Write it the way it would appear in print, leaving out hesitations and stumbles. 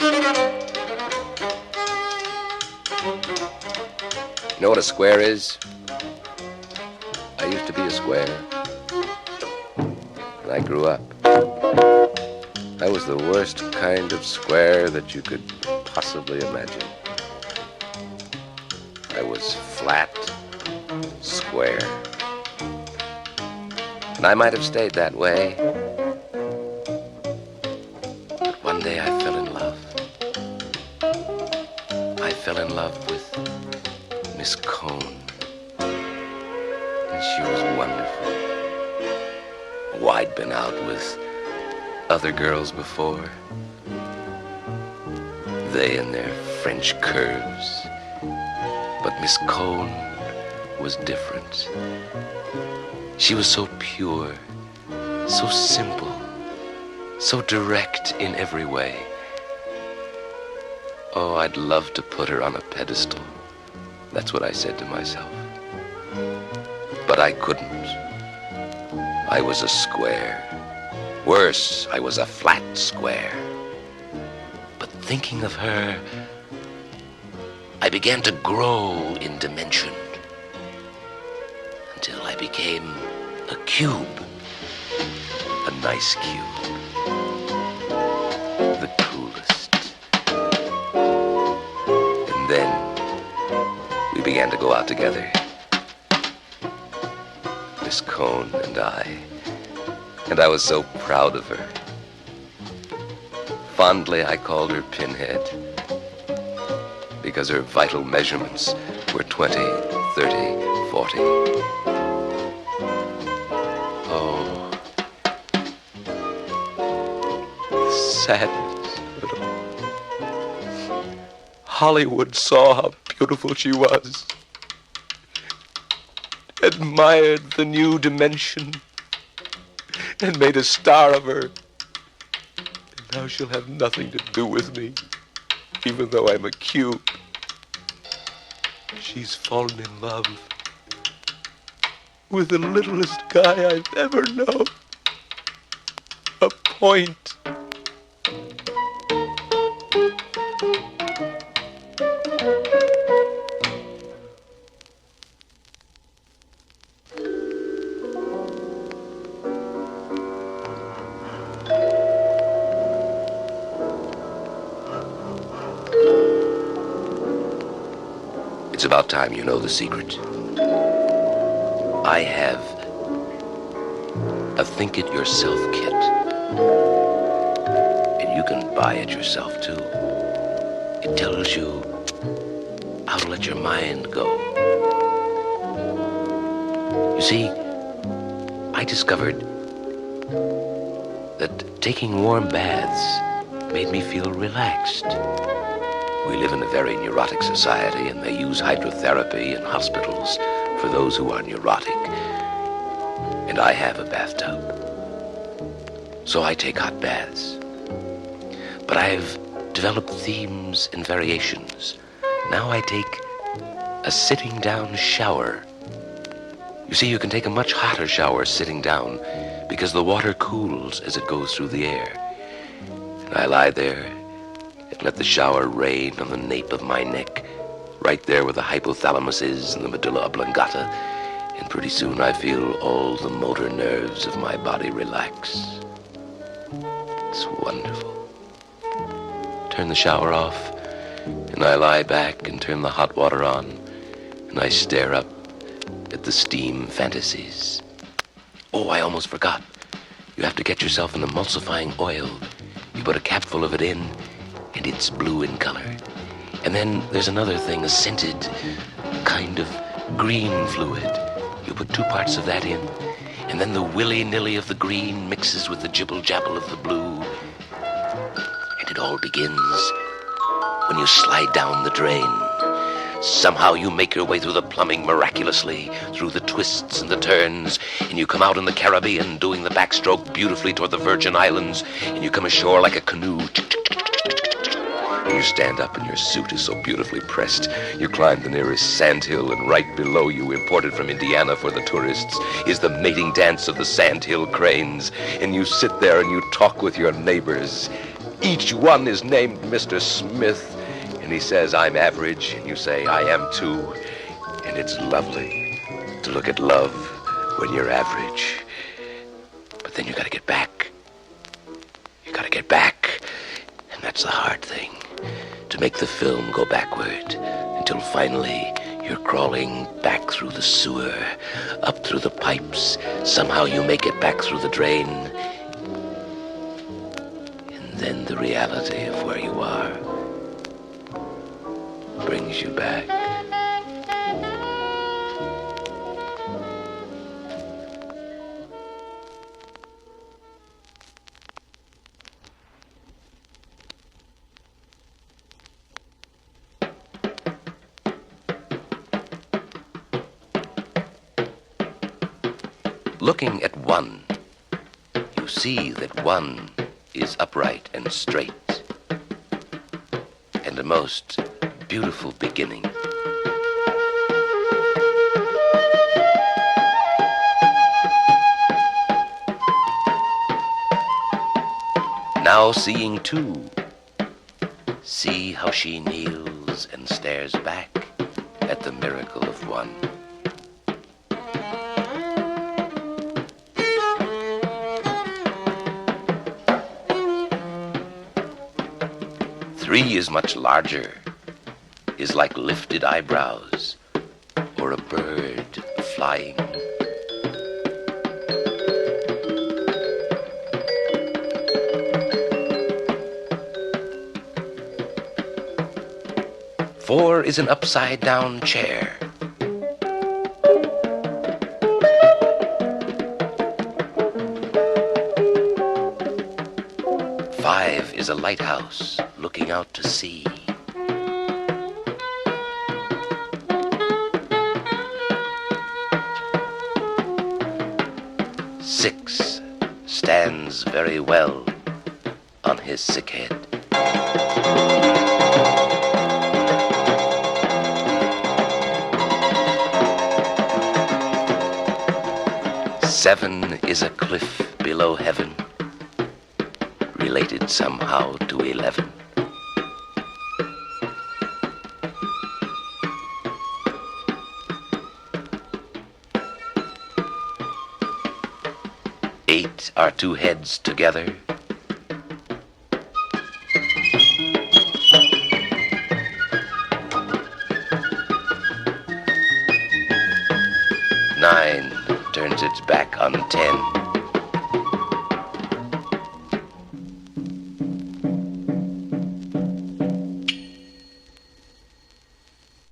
You know what a square is? I used to be a square. When I grew up, I was the worst kind of square that you could possibly imagine. I was flat, square. And I might have stayed that way. But one day I fell in love. I fell in love with Miss Cone. And she was wonderful. Oh, I'd been out with other girls before. They and their French curves. But Miss Cone was different. She was so pure, so simple, so direct in every way. Oh, I'd love to put her on a pedestal. That's what I said to myself. But I couldn't. I was a square. Worse, I was a flat square. But thinking of her, I began to grow in dimension until I became a cube. A nice cube. The coolest. And then we began to go out together. Miss Cone and I. And I was so proud of her. Fondly, I called her Pinhead, because her vital measurements were 20, 30, 40. Oh, the sadness of it all. Hollywood saw how beautiful she was, admired the new dimension, and made a star of her. And now she'll have nothing to do with me, even though I'm a cube. She's fallen in love with the littlest guy I've ever known. A point. It's about time you know the secret. I have a Think It Yourself kit. And you can buy it yourself, too. It tells you how to let your mind go. You see, I discovered that taking warm baths made me feel relaxed. We live in a very neurotic society, and they use hydrotherapy in hospitals for those who are neurotic. And I have a bathtub, so I take hot baths. But I've developed themes and variations. Now I take a sitting down shower. You see, you can take a much hotter shower sitting down because the water cools as it goes through the air. And I lie there and let the shower rain on the nape of my neck, right there where the hypothalamus is and the medulla oblongata, and pretty soon I feel all the motor nerves of my body relax. It's wonderful. Turn the shower off, and I lie back and turn the hot water on, and I stare up at the steam fantasies. Oh, I almost forgot. You have to get yourself an emulsifying oil. You put a capful of it in, and it's blue in color. And then there's another thing, a scented kind of green fluid. You put 2 parts of that in, and then the willy-nilly of the green mixes with the jibble-jabble of the blue. And it all begins when you slide down the drain. Somehow you make your way through the plumbing miraculously, through the twists and the turns, and you come out in the Caribbean doing the backstroke beautifully toward the Virgin Islands, and you come ashore like a canoe. And you stand up and your suit is so beautifully pressed. You climb the nearest sandhill, and right below you, imported from Indiana for the tourists, is the mating dance of the sandhill cranes. And you sit there and you talk with your neighbors. Each one is named Mr. Smith, and he says, I'm average, and you say, I am too. And it's lovely to look at love when you're average. But then you gotta get back. You gotta get back. And that's the hard thing. To make the film go backward until finally you're crawling back through the sewer, up through the pipes. Somehow you make it back through the drain. And then the reality of where you are brings you back. Looking at one, you see that one is upright and straight, and a most beautiful beginning. Now seeing two, see how she kneels and stares back at the miracle of one. Three is much larger, is like lifted eyebrows or a bird flying. Four is an upside-down chair. Five is a lighthouse looking out to sea. Six stands very well on his sick head. Seven is a cliff below heaven, related somehow to 11. Eight are two heads together. Nine turns its back on 10.